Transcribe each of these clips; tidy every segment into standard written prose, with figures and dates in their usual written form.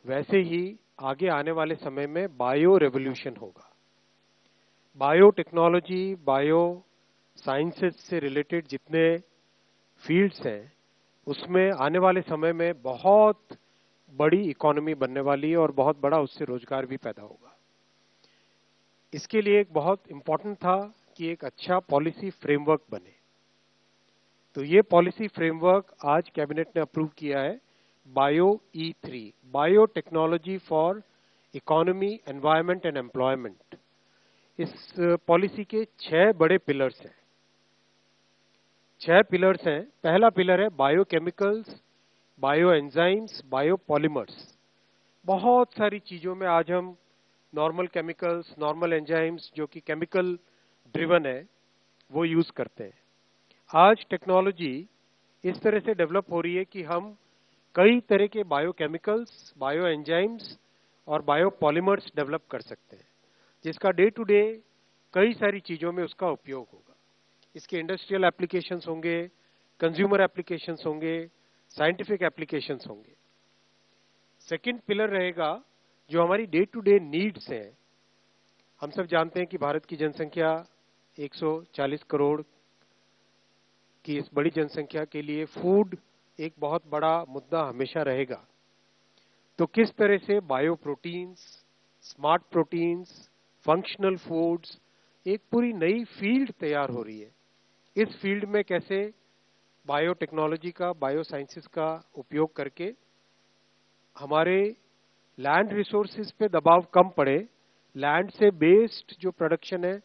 वैसे ही आगे आने वाले समय में बायो रेवोल्यूशन होगा। बायोटेक्नोलॉजी, बायो साइंसेज से रिलेटेड जितने फील्ड्स हैं, उसमें आने वाले समय में बहुत बड़ी इकोनॉमी बनने वाली है और बहुत बड़ा उससे रोजगार भी पैदा होगा। इसके लिए एक बहुत इंपॉर्टेंट था कि एक अच्छा पॉलिसी फ्रेमवर्क बने। तो ये पॉलिसी फ्रेमवर्क आज कैबिनेट ने अप्रूव किया है, bio E3, bio technology for economy, environment and employment. इस पॉलिसी के 6 बड़े पिलर्स हैं। 6 पिलर्स हैं। पहला पिलर है biochemicals, bio enzymes, bio polymers. बहुत सारी चीजों में आज हम नॉर्मल केमिकल्स, नॉर्मल एंजाइम्स जो कि केमिकल ड्रिवन है, वो यूज करते हैं। आज टेक्नोलॉजी इस तरह से डेवलप हो रही है कि हम कई तरह के बायोकेमिकल्स, बायो एंजाइम्स और बायो पॉलीमर्स डेवलप कर सकते हैं, जिसका डे टू डे कई सारी चीजों में उसका उपयोग होगा। इसके इंडस्ट्रियल एप्लीकेशंस होंगे, कंज्यूमर एप्लीकेशंस होंगे, साइंटिफिक एप्लीकेशंस होंगे। सेकंड पिलर रहेगा जो हमारी डे टू डे नीड्स हैं। हम सब जानते हैं कि भारत की जनसंख्या 140 करोड़ की इस बड़ी जनसंख्या के लिए फूड एक बहुत बड़ा मुद्दा हमेशा रहेगा। तो किस तरह से bio proteins, smart proteins, functional foods, एक पूरी नई फील्ड तैयार हो रही है। इस फील्ड में कैसे बायोटेक्नोलॉजी का, बायो साइंसेस का उपयोग करके हमारे लैंड रिसोर्सेज पे दबाव कम पड़े, लैंड से बेस्ड जो प्रोडक्शन है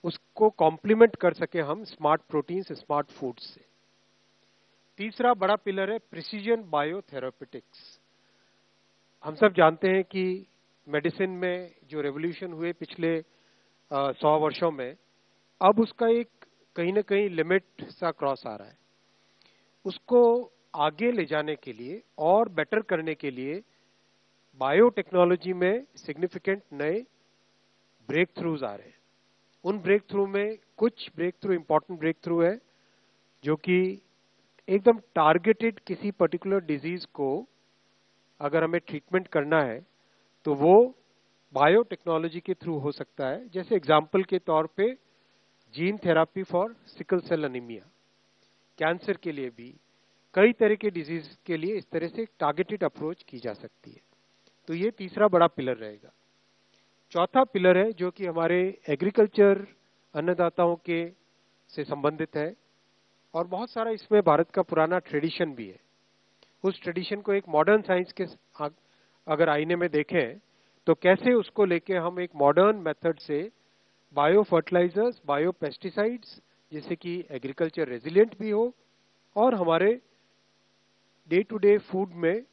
उसको कॉम्प्लीमेंट कर सके हम स्मार्ट प्रोटीन्स, स्मार्ट फूड्स से। तीसरा बड़ा पिलर है प्रिसीजन बायोथेरापेटिक्स। हम सब जानते हैं कि मेडिसिन में जो रेवोल्यूशन हुए पिछले 100 वर्षों में, अब उसका एक कहीं ना कहीं लिमिट सा क्रॉस आ रहा है। उसको आगे ले जाने के लिए और बेटर करने के लिए बायोटेक्नोलॉजी में सिग्निफिकेंट नए ब्रेक थ्रूज आ रहे हैं। उन ब्रेक थ्रू में कुछ breakthrough, important breakthrough है जो कि एकदम टारगेटेड किसी पर्टिकुलर डिजीज को अगर हमें ट्रीटमेंट करना है तो वो बायोटेक्नोलॉजी के थ्रू हो सकता है। जैसे एग्जाम्पल के तौर पे gene therapy for sickle cell anaemia, cancer के लिए भी, कई तरह के डिजीज के लिए इस तरह से टारगेटेड अप्रोच की जा सकती है। तो ये तीसरा बड़ा पिलर रहेगा। चौथा पिलर है जो कि हमारे एग्रीकल्चर, अन्नदाताओं के से संबंधित है और बहुत सारा इसमें भारत का पुराना ट्रेडिशन भी है। उस ट्रेडिशन को एक मॉडर्न साइंस के अगर आईने में देखें तो कैसे उसको लेके हम एक मॉडर्न मेथड से बायो फर्टिलाइजर्स, बायो पेस्टिसाइड्स, जिससे कि एग्रीकल्चर रेजिलिएंट भी हो और हमारे डे टू डे फूड में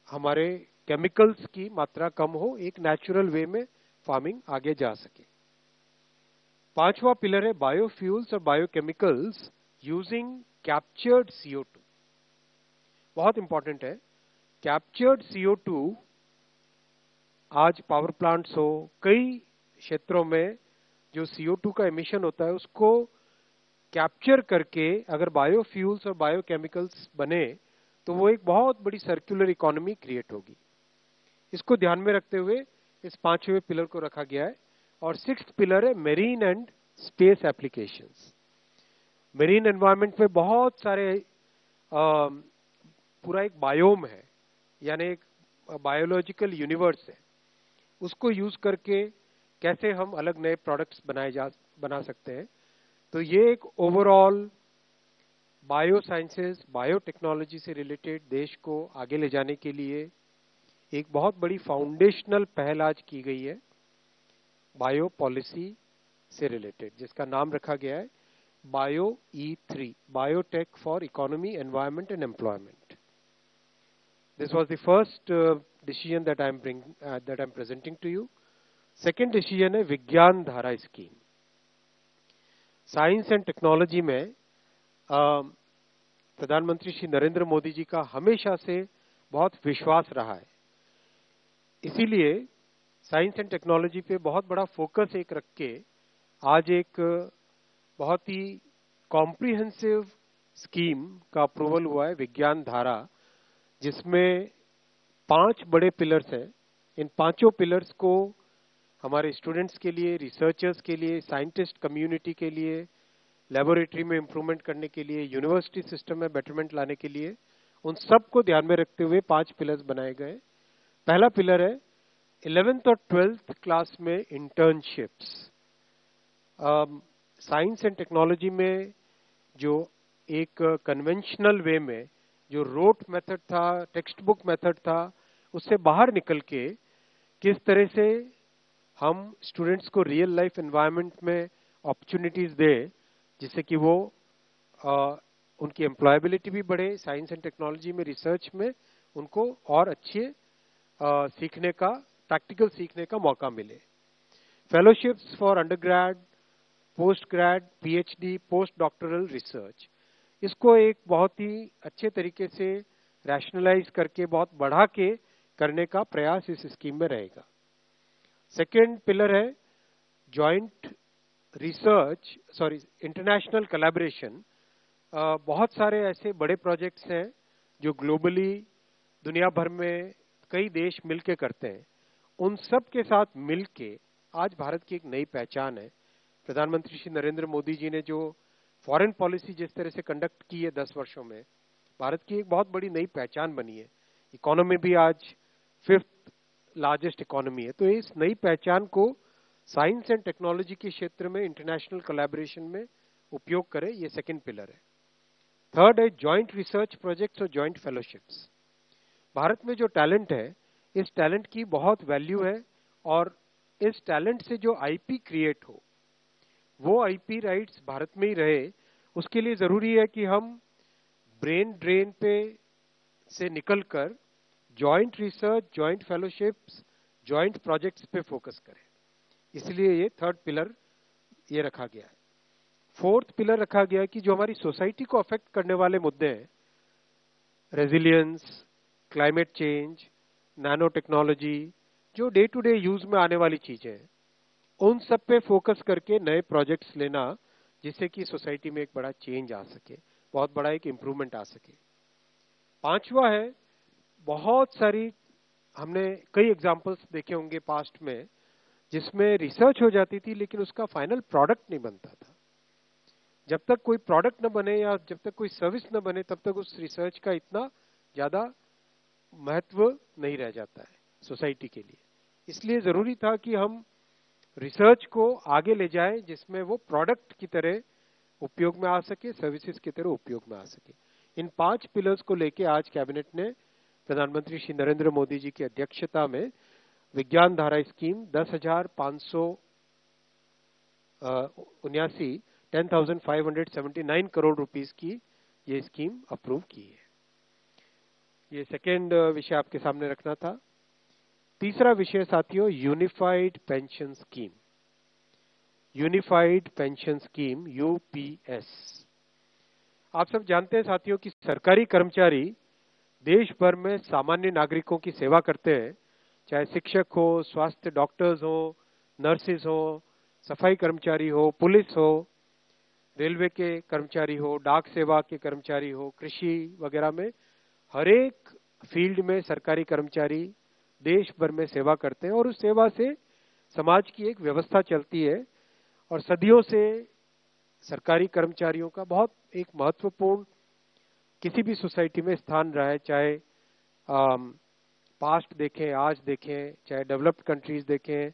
हमारे केमिकल्स की मात्रा कम हो, एक नेचुरल वे में फार्मिंग आगे जा सके। पांचवा पिलर है बायोफ्यूल्स और बायोकेमिकल्स यूजिंग कैप्चर्ड CO2। बहुत इंपॉर्टेंट है। कैप्चर्ड CO2 आज पावर प्लांट्स हो, कई क्षेत्रों में जो CO2 का एमिशन होता है उसको कैप्चर करके अगर बायोफ्यूल्स और बायोकेमिकल्स बने तो वो एक बहुत बड़ी सर्कुलर इकोनॉमी क्रिएट होगी। इसको ध्यान में रखते हुए इस पांचवें पिलर को रखा गया है। और सिक्स्थ पिलर है marine and space applications. Marine environment में बहुत सारे पूरा एक बायोम है, यानी एक बायोलॉजिकल यूनिवर्स है। उसको यूज करके कैसे हम अलग नए प्रोडक्ट्स बना सकते हैं। तो ये एक ओवरऑल बायो साइंसेस, बायोटेक्नोलॉजी से रिलेटेड देश को आगे ले जाने के लिए एक बहुत बड़ी फाउंडेशनल पहल आज की गई है बायो पॉलिसी से रिलेटेड, जिसका नाम रखा गया है bio E3, biotech for economy, environment and employment. This was the first decision that I am presenting to you. Second decision है विज्ञान धारा स्कीम। साइंस एंड टेक्नोलॉजी में प्रधानमंत्री श्री नरेंद्र मोदी जी का हमेशा से बहुत विश्वास रहा है। इसीलिए साइंस एंड टेक्नोलॉजी पे बहुत बड़ा फोकस एक रख के आज एक बहुत ही कॉम्प्रिहेंसिव स्कीम का अप्रूवल हुआ है, विज्ञान धारा, जिसमें 5 बड़े पिलर्स हैं। इन पांचों पिलर्स को हमारे स्टूडेंट्स के लिए, रिसर्चर्स के लिए, साइंटिस्ट कम्युनिटी के लिए, लेबोरेटरी में इंप्रूवमेंट करने के लिए, यूनिवर्सिटी सिस्टम में बेटरमेंट लाने के लिए, उन सब को ध्यान में रखते हुए 5 पिलर्स बनाए गए। पहला पिलर है 11th और 12th क्लास में इंटर्नशिप्स। साइंस एंड टेक्नोलॉजी में जो एक कन्वेंशनल वे में जो रोट मेथड था, टेक्स्ट बुक मेथड था, उससे बाहर निकल के किस तरह से हम स्टूडेंट्स को रियल लाइफ एनवायरनमेंट में अपॉर्चुनिटीज दें, जिससे कि वो उनकी एम्प्लॉयबिलिटी भी बढ़े, साइंस एंड टेक्नोलॉजी में, रिसर्च में उनको और अच्छे सीखने का, प्रैक्टिकल सीखने का मौका मिले। Fellowships for undergrad, post grade, PhD, post doctoral research, इसको एक बहुत ही अच्छे तरीके से रैशनलाइज करके, बहुत बढ़ा के करने का प्रयास इस स्कीम में रहेगा। सेकेंड पिलर है जॉइंट रिसर्च, इंटरनेशनल कोलैबोरेशन। बहुत सारे ऐसे बड़े प्रोजेक्ट्स हैं जो ग्लोबली दुनिया भर में कई देश मिलके करते हैं। उन सब के साथ मिलके आज भारत की एक नई पहचान है। प्रधानमंत्री श्री नरेंद्र मोदी जी ने जो फॉरेन पॉलिसी जिस तरह से कंडक्ट की है 10 वर्षों में, भारत की एक बहुत बड़ी नई पहचान बनी है। इकोनॉमी भी आज 5th लार्जेस्ट इकोनॉमी है। तो इस नई पहचान को साइंस एंड टेक्नोलॉजी के क्षेत्र में इंटरनेशनल कोलैबोरेशन में उपयोग करें, ये सेकंड पिलर है। थर्ड है जॉइंट रिसर्च प्रोजेक्ट्स और जॉइंट फेलोशिप्स। भारत में जो टैलेंट है, इस टैलेंट की बहुत वैल्यू है, और इस टैलेंट से जो आईपी क्रिएट हो, वो आईपी राइट्स भारत में ही रहे। उसके लिए जरूरी है कि हम ब्रेन ड्रेन पे से निकलकर joint research, joint fellowships, joint projects पे फोकस करें। इसलिए ये थर्ड पिलर ये रखा गया है। फोर्थ पिलर रखा गया है कि जो हमारी सोसाइटी को अफेक्ट करने वाले मुद्दे हैं, resilience, climate change, nano technology, जो डे टू डे यूज में आने वाली चीजें हैं, उन सब पे फोकस करके नए प्रोजेक्ट्स लेना, जिससे कि सोसाइटी में एक बड़ा चेंज आ सके, बहुत बड़ा एक इंप्रूवमेंट आ सके। पांचवा है, बहुत सारी हमने कई एग्जांपल्स देखे होंगे पास्ट में, जिसमें रिसर्च हो जाती थी लेकिन उसका फाइनल प्रोडक्ट नहीं बनता था। जब तक कोई प्रोडक्ट न बने या जब तक कोई सर्विस न बने, तब तक उस रिसर्च का इतना ज्यादा महत्व नहीं रह जाता है सोसाइटी के लिए। इसलिए जरूरी था कि हम रिसर्च को आगे ले जाएं, जिसमें वो प्रोडक्ट की तरह उपयोग में आ सके, सर्विसेज की तरह उपयोग में आ सके। इन 5 पिलर्स को लेके आज कैबिनेट ने प्रधानमंत्री श्री नरेंद्र मोदी जी की अध्यक्षता में विज्ञान धारा स्कीम 10,579 करोड़ रुपीस की ये स्कीम अप्रूव की है। ये सेकेंड विषय आपके सामने रखना था। तीसरा विषय साथियों, unified pension scheme. Unified pension scheme, UPS. आप सब जानते हैं साथियों कि सरकारी कर्मचारी देश भर में सामान्य नागरिकों की सेवा करते हैं, चाहे शिक्षक हो, स्वास्थ्य डॉक्टर्स हो, नर्सेज हो, सफाई कर्मचारी हो, पुलिस हो, रेलवे के कर्मचारी हो, डाक सेवा के कर्मचारी हो, कृषि वगैरह में हर एक फील्ड में सरकारी कर्मचारी देश भर में सेवा करते हैं, और उस सेवा से समाज की एक व्यवस्था चलती है। और सदियों से सरकारी कर्मचारियों का बहुत एक महत्वपूर्ण किसी भी सोसाइटी में स्थान रहा है, चाहे पास्ट देखें, आज देखें, चाहे डेवलप्ड कंट्रीज देखें,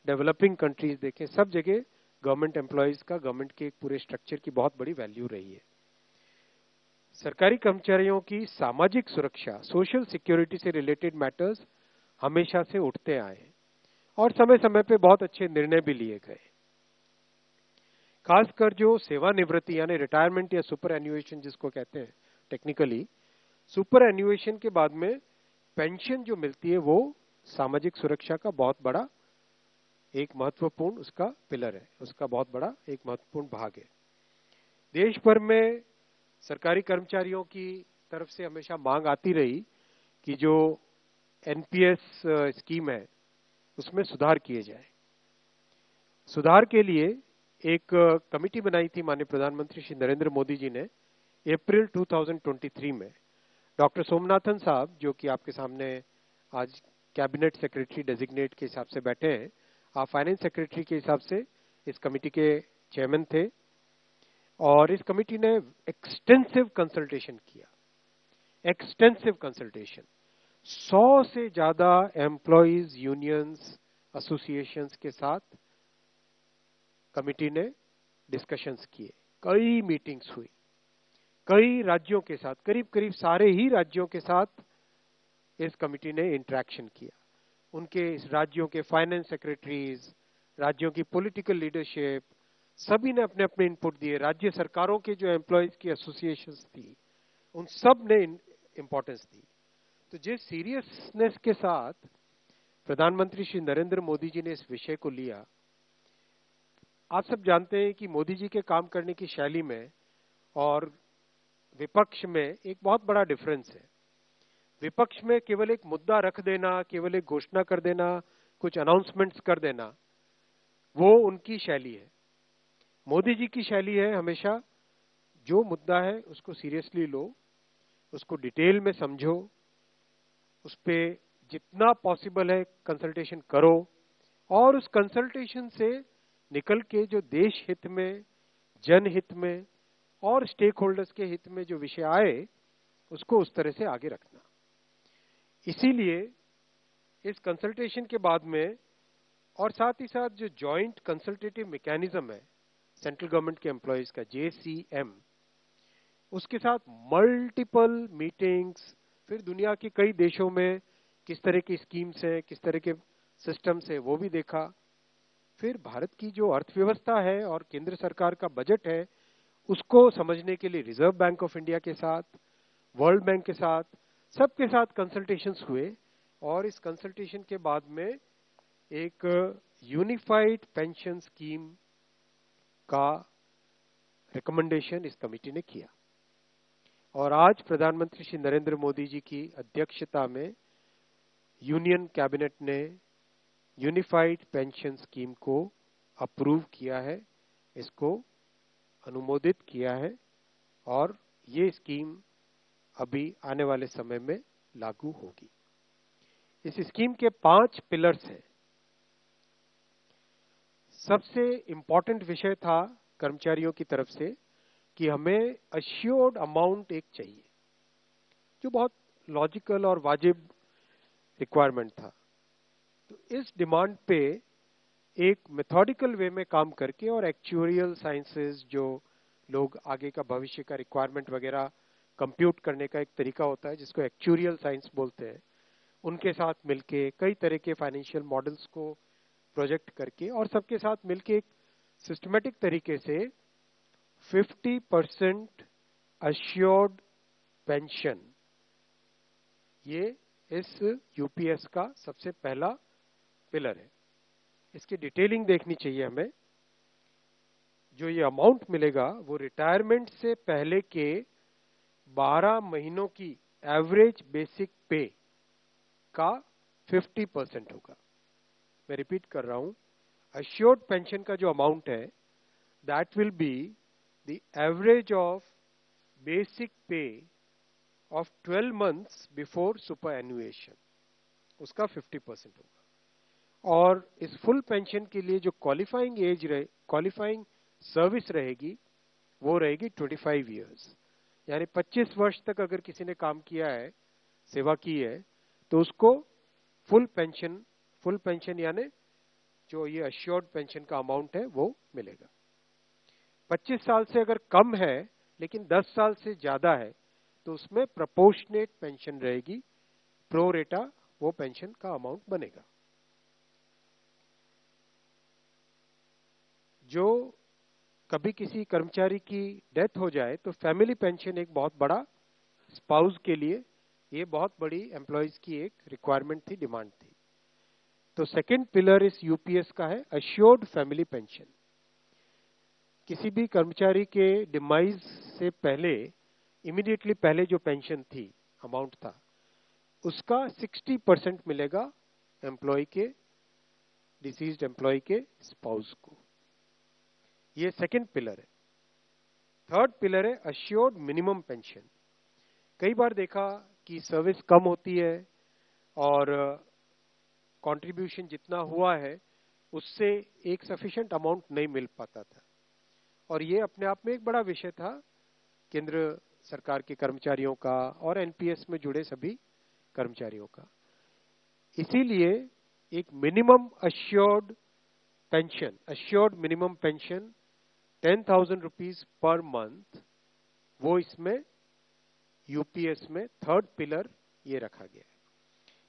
डेवलपिंग कंट्रीज देखें, सब जगह गवर्नमेंट एम्प्लॉयज का, गवर्नमेंट के एक पूरे स्ट्रक्चर की बहुत बड़ी वैल्यू रही है। सरकारी कर्मचारियों की सामाजिक सुरक्षा, सोशल सिक्योरिटी से रिलेटेड मैटर्स हमेशा से उठते आए हैं, और समय समय पे बहुत अच्छे निर्णय भी लिए गए। खासकर जो सेवानिवृत्ति यानी रिटायरमेंट या सुपर एन्युएशन जिसको कहते हैं टेक्निकली, सुपर एन्युएशन के बाद में पेंशन जो मिलती है, वो सामाजिक सुरक्षा का बहुत बड़ा एक महत्वपूर्ण उसका पिलर है, उसका बहुत बड़ा एक महत्वपूर्ण भाग है। देश भर में सरकारी कर्मचारियों की तरफ से हमेशा मांग आती रही कि जो एनपीएस स्कीम है उसमें सुधार किए जाए। सुधार के लिए एक कमेटी बनाई थी माननीय प्रधानमंत्री श्री नरेंद्र मोदी जी ने अप्रैल 2023 में। डॉक्टर सोमनाथन साहब, जो कि आपके सामने आज कैबिनेट सेक्रेटरी डेजिग्नेट के हिसाब से बैठे हैं, आप फाइनेंस सेक्रेटरी के हिसाब से इस कमेटी के चेयरमैन थे, और इस कमेटी ने एक्सटेंसिव कंसल्टेशन किया, एक्सटेंसिव कंसल्टेशन। 100 से ज्यादा एम्प्लॉयज यूनियंस एसोसिएशंस के साथ कमेटी ने डिस्कशंस किए, कई मीटिंग्स हुई, कई राज्यों के साथ, करीब करीब सारे ही राज्यों के साथ इस कमेटी ने इंटरेक्शन किया। उनके इस राज्यों के फाइनेंस सेक्रेटरीज, राज्यों की पॉलिटिकल लीडरशिप, सभी ने अपने अपने इनपुट दिए। राज्य सरकारों के जो एम्प्लॉयज की एसोसिएशंस थी, उन सब ने इंपॉर्टेंस दी। तो जिस सीरियसनेस के साथ प्रधानमंत्री श्री नरेंद्र मोदी जी ने इस विषय को लिया, आप सब जानते हैं कि मोदी जी के काम करने की शैली में और विपक्ष में एक बहुत बड़ा डिफरेंस है। विपक्ष में केवल एक मुद्दा रख देना, केवल एक घोषणा कर देना, कुछ अनाउंसमेंट्स कर देना, वो उनकी शैली है। मोदी जी की शैली है हमेशा जो मुद्दा है उसको सीरियसली लो, उसको डिटेल में समझो, उस पर जितना पॉसिबल है कंसल्टेशन करो, और उस कंसल्टेशन से निकल के जो देश हित में, जनहित में और स्टेक होल्डर्स के हित में जो विषय आए, उसको उस तरह से आगे रखना। इसीलिए इस कंसल्टेशन के बाद में, और साथ ही साथ जो जॉइंट कंसल्टेटिव मैकेनिज्म है सेंट्रल गवर्नमेंट के एम्प्लॉयज का, JCM, उसके साथ मल्टीपल मीटिंग्स, फिर दुनिया के कई देशों में किस तरह की स्कीम्स हैं, किस तरह के सिस्टम्स हैं, वो भी देखा। फिर भारत की जो अर्थव्यवस्था है और केंद्र सरकार का बजट है, उसको समझने के लिए रिजर्व बैंक ऑफ इंडिया के साथ, वर्ल्ड बैंक के साथ, सबके साथ कंसल्टेशंस हुए, और इस कंसल्टेशन के बाद में एक यूनिफाइड पेंशन स्कीम का रिकमेंडेशन इस कमेटी ने किया। और आज प्रधानमंत्री श्री नरेंद्र मोदी जी की अध्यक्षता में यूनियन कैबिनेट ने यूनिफाइड पेंशन स्कीम को अप्रूव किया है, इसको अनुमोदित किया है, और ये स्कीम अभी आने वाले समय में लागू होगी। इस स्कीम के 5 पिलर्स हैं। सबसे इंपॉर्टेंट विषय था कर्मचारियों की तरफ से कि हमें अश्योर्ड अमाउंट एक चाहिए, जो बहुत लॉजिकल और वाजिब रिक्वायरमेंट था। तो इस डिमांड पे एक मेथोडिकल वे में काम करके, और एक्चुअरियल साइंसेस, जो लोग आगे का भविष्य का रिक्वायरमेंट वगैरह कंप्यूट करने का एक तरीका होता है जिसको एक्चुअरियल साइंस बोलते हैं, उनके साथ मिलके कई तरह के फाइनेंशियल मॉडल्स को प्रोजेक्ट करके, और सबके साथ मिलके एक सिस्टमेटिक तरीके से 50% अश्योर्ड पेंशन, ये इस यूपीएस का सबसे पहला पिलर है। इसकी डिटेलिंग देखनी चाहिए हमें। जो ये अमाउंट मिलेगा वो रिटायरमेंट से पहले के 12 महीनों की एवरेज बेसिक पे का 50% होगा। मैं रिपीट कर रहा हूं, अश्योर्ड पेंशन का जो अमाउंट है, that will be the average of basic पे ऑफ 12 मंथ्स बिफोर सुपर एनुएशन, उसका 50% होगा। और इस फुल पेंशन के लिए जो क्वालिफाइंग एज रहे, क्वालिफाइंग सर्विस रहेगी, वो रहेगी 25 इयर्स। यानी 25 वर्ष तक अगर किसी ने काम किया है, सेवा की है, तो उसको फुल पेंशन यानी जो ये अश्योर्ड पेंशन का अमाउंट है वो मिलेगा। 25 साल से अगर कम है लेकिन 10 साल से ज्यादा है, तो उसमें प्रोपोर्शनेट पेंशन रहेगी, प्रो रेटा वो पेंशन का अमाउंट बनेगा। जो कभी किसी कर्मचारी की डेथ हो जाए तो फैमिली पेंशन एक बहुत बड़ा, स्पाउस के लिए ये बहुत बड़ी एम्प्लॉयज की एक रिक्वायरमेंट थी, डिमांड थी। तो सेकंड पिलर इस यूपीएस का है अश्योर्ड फैमिली पेंशन। किसी भी कर्मचारी के डिमाइज से पहले, इमीडिएटली पहले जो पेंशन थी, अमाउंट था, उसका 60% मिलेगा एम्प्लॉय के, डिसीज्ड एम्प्लॉय के स्पाउस को। ये सेकंड पिलर है। थर्ड पिलर है अश्योर्ड मिनिमम पेंशन। कई बार देखा कि सर्विस कम होती है, और कंट्रीब्यूशन जितना हुआ है उससे एक सफिशिएंट अमाउंट नहीं मिल पाता था। और ये अपने आप में एक बड़ा विषय था केंद्र सरकार के कर्मचारियों का और एनपीएस में जुड़े सभी कर्मचारियों का। इसीलिए एक minimum assured pension, assured minimum pension 10,000 rupees per month, वो इसमें यूपीएस में थर्ड पिलर ये रखा गया है।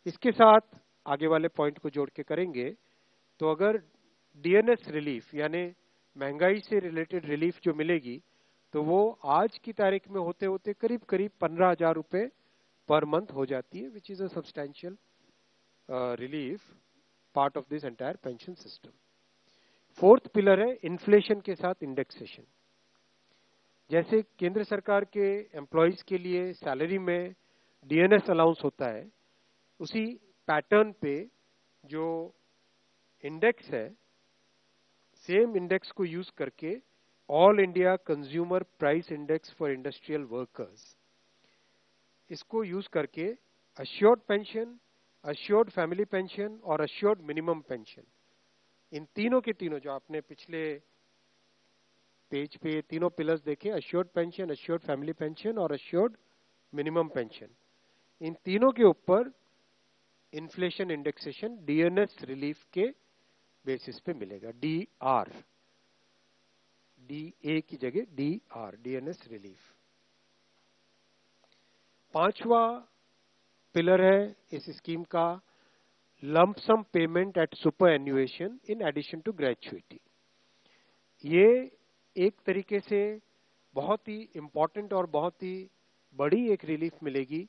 इसके साथ आगे वाले पॉइंट को जोड़ के करेंगे तो अगर डीएनएस रिलीफ यानी महंगाई से रिलेटेड रिलीफ जो मिलेगी तो वो आज की तारीख में होते होते करीब करीब 15,000 रुपए पर मंथ हो जाती है, which is a substantial relief part of this entire pension system. Fourth pillar है इन्फ्लेशन के साथ इंडेक्सेशन। जैसे केंद्र सरकार के एम्प्लॉइज के लिए सैलरी में डीएनएस अलाउंस होता है, उसी पैटर्न पे जो इंडेक्स है, सेम इंडेक्स को यूज करके all India consumer price index for industrial workers, इसको यूज करके assured pension, assured family pension और अश्योर्ड मिनिमम पेंशन, इन तीनों के तीनों जो आपने पिछले पेज पे तीनों पिलर्स देखे, assured pension, assured family pension और अश्योर्ड मिनिमम पेंशन, इन तीनों के ऊपर इन्फ्लेशन इंडेक्सेशन डीएनएस रिलीफ के बेसिस पे मिलेगा। डीआर, डीए की जगह डीआर, डीएनएस रिलीफ। पांचवा पिलर है इस स्कीम का lump sum payment at superannuation in addition to gratuity. ये एक तरीके से बहुत ही इंपॉर्टेंट और बहुत ही बड़ी एक रिलीफ मिलेगी।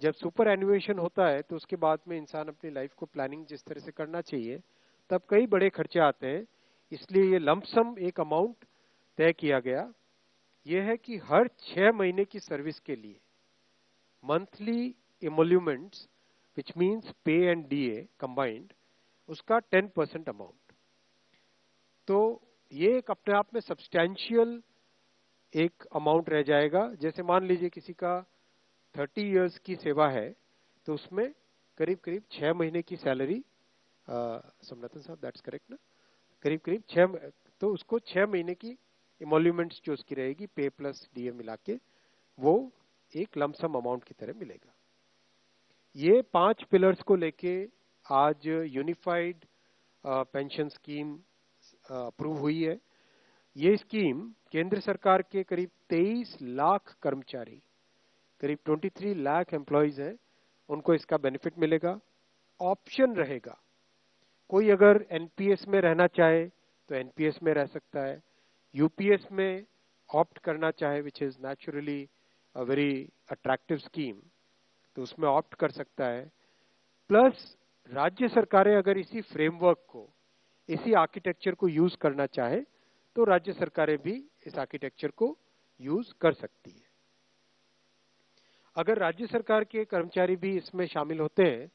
जब सुपर एन्युएशन होता है तो उसके बाद में इंसान अपनी लाइफ को प्लानिंग जिस तरह से करना चाहिए तब कई बड़े खर्चे आते हैं, इसलिए ये लंप सम एक अमाउंट तय किया गया। यह है कि हर 6 महीने की सर्विस के लिए मंथली इमोल्यूमेंट्स विच मीन्स पे एंड डीए कंबाइंड, उसका 10% अमाउंट। तो ये एक अपने आप में सब्सटैंशियल एक अमाउंट रह जाएगा। जैसे मान लीजिए किसी का 30 इयर्स की सेवा है तो उसमें करीब करीब 6 महीने की सैलरी, समनाथन साहब दैट्स करेक्ट ना, करीब करीब 6, तो उसको 6 महीने की इमोल्यूमेंट्स जो उसकी रहेगी पे प्लस डीए मिला के वो एक लमसम अमाउंट की तरह मिलेगा। ये 5 पिलर्स को लेके आज यूनिफाइड पेंशन स्कीम अप्रूव हुई है। ये स्कीम केंद्र सरकार के करीब 23 लाख कर्मचारी, करीब 23 लाख एम्प्लॉइज हैं, उनको इसका बेनिफिट मिलेगा। ऑप्शन रहेगा, कोई अगर एनपीएस में रहना चाहे तो एनपीएस में रह सकता है, यूपीएस में ऑप्ट करना चाहे which is naturally a very attractive scheme तो उसमें ऑप्ट कर सकता है। प्लस राज्य सरकारें अगर इसी फ्रेमवर्क को, इसी आर्किटेक्चर को यूज करना चाहे तो राज्य सरकारें भी इस आर्किटेक्चर को यूज कर सकती है। अगर राज्य सरकार के कर्मचारी भी इसमें शामिल होते हैं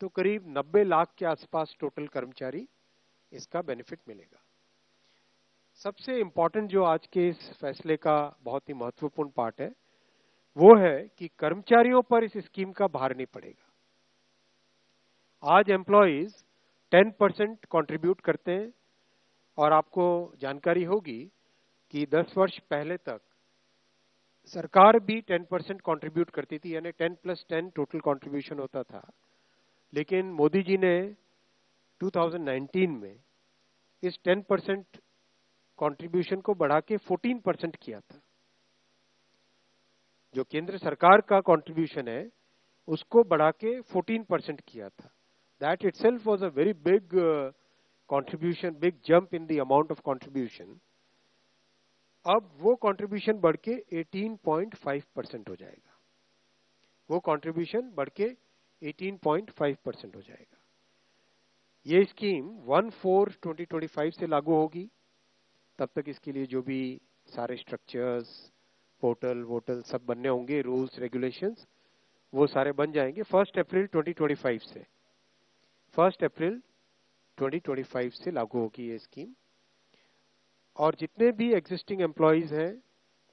तो करीब 90 लाख के आसपास टोटल कर्मचारी इसका बेनिफिट मिलेगा। सबसे इंपॉर्टेंट जो आज के इस फैसले का बहुत ही महत्वपूर्ण पार्ट है वो है कि कर्मचारियों पर इस स्कीम का भार नहीं पड़ेगा। आज एम्प्लॉइज 10% कंट्रीब्यूट करते हैं और आपको जानकारी होगी कि 10 वर्ष पहले तक सरकार भी 10% कंट्रीब्यूट करती थी, यानी 10+10 टोटल कंट्रीब्यूशन होता था। लेकिन मोदी जी ने 2019 में इस 10% कंट्रीब्यूशन को बढ़ा के 14% किया था। जो केंद्र सरकार का कंट्रीब्यूशन है उसको बढ़ा के 14% किया था। That itself was a very big contribution, big jump in the amount of contribution. अब वो कंट्रीब्यूशन बढ़ के 18.5% हो जाएगा। वो कंट्रीब्यूशन बढ़ के 18.5% हो जाएगा। ये स्कीम 1/4/2025 से लागू होगी। तब तक इसके लिए जो भी सारे स्ट्रक्चर्स, पोर्टल वोटल सब बनने होंगे, रूल्स रेगुलेशंस, वो सारे बन जाएंगे 1 अप्रैल 2025 से। 1 अप्रैल 2025 से लागू होगी ये स्कीम। और जितने भी एग्जिस्टिंग एम्प्लॉइज हैं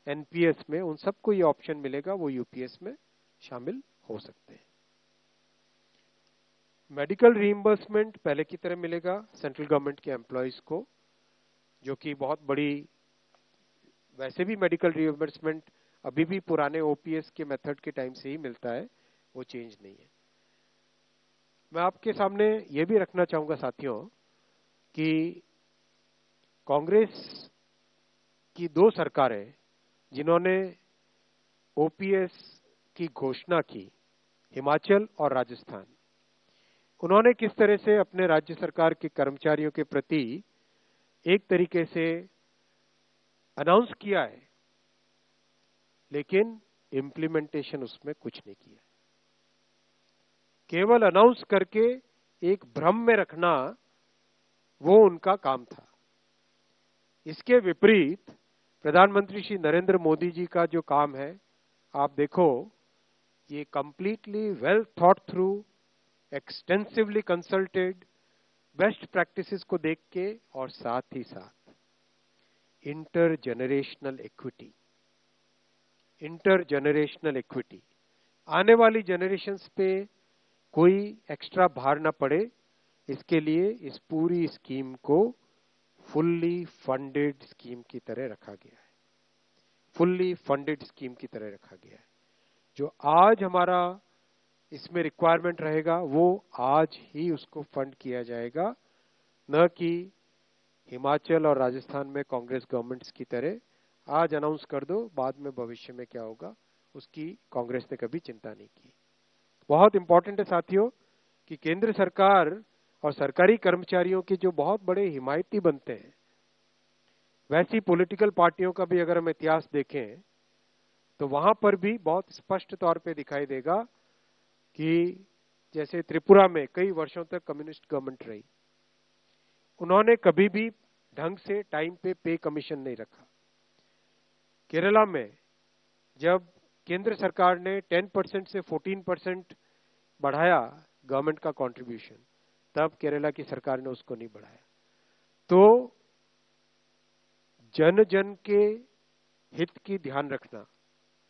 एनपीएस में, उन सबको ये ऑप्शन मिलेगा, वो यूपीएस में शामिल हो सकते हैं। मेडिकल रीइंबर्समेंट पहले की तरह मिलेगा सेंट्रल गवर्नमेंट के एम्प्लॉयज को, जो कि बहुत बड़ी, वैसे भी मेडिकल रीइंबर्समेंट अभी भी पुराने ओपीएस के मेथड के टाइम से ही मिलता है, वो चेंज नहीं है। मैं आपके सामने ये भी रखना चाहूंगा साथियों कि कांग्रेस की 2 सरकारें जिन्होंने ओपीएस की घोषणा की, हिमाचल और राजस्थान, उन्होंने किस तरह से अपने राज्य सरकार के कर्मचारियों के प्रति एक तरीके से अनाउंस किया है, लेकिन इम्प्लीमेंटेशन उसमें कुछ नहीं किया। केवल अनाउंस करके एक भ्रम में रखना वो उनका काम था। इसके विपरीत प्रधानमंत्री श्री नरेंद्र मोदी जी का जो काम है, आप देखो, ये completely well thought through, extensively consulted, best practices को देख के, और साथ ही साथ इंटरजेनरेशनल इक्विटी, इंटरजेनरेशनल इक्विटी, आने वाली जनरेशन्स पे कोई एक्स्ट्रा भार ना पड़े, इसके लिए इस पूरी स्कीम को फुल्ली फंडेड स्कीम की तरह रखा गया है, फुल्ली फंडेड स्कीम की तरह रखा गया है। जो आज हमारा इसमें रिक्वायरमेंट रहेगा वो आज ही उसको फंड किया जाएगा, न कि हिमाचल और राजस्थान में कांग्रेस गवर्नमेंट्स की तरह आज अनाउंस कर दो, बाद में भविष्य में क्या होगा उसकी कांग्रेस ने कभी चिंता नहीं की। बहुत इंपॉर्टेंट है साथियों कि केंद्र सरकार और सरकारी कर्मचारियों के जो बहुत बड़े हिमायती बनते हैं, वैसी पॉलिटिकल पार्टियों का भी अगर हम इतिहास देखें तो वहां पर भी बहुत स्पष्ट तौर पे दिखाई देगा कि जैसे त्रिपुरा में कई वर्षों तक कम्युनिस्ट गवर्नमेंट रही, उन्होंने कभी भी ढंग से टाइम पे कमीशन नहीं रखा। केरला में जब केंद्र सरकार ने 10% से 14% बढ़ाया गवर्नमेंट का कंट्रीब्यूशन, तब केरला की सरकार ने उसको नहीं बढ़ाया। तो जन जन के हित की ध्यान रखना,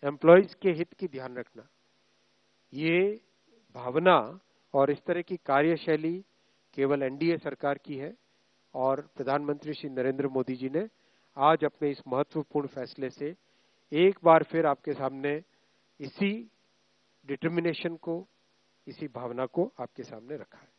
एम्प्लॉयज के हित की ध्यान रखना, ये भावना और इस तरह की कार्यशैली केवल एनडीए सरकार की है। और प्रधानमंत्री श्री नरेंद्र मोदी जी ने आज अपने इस महत्वपूर्ण फैसले से एक बार फिर आपके सामने इसी डिटर्मिनेशन को, इसी भावना को आपके सामने रखा है।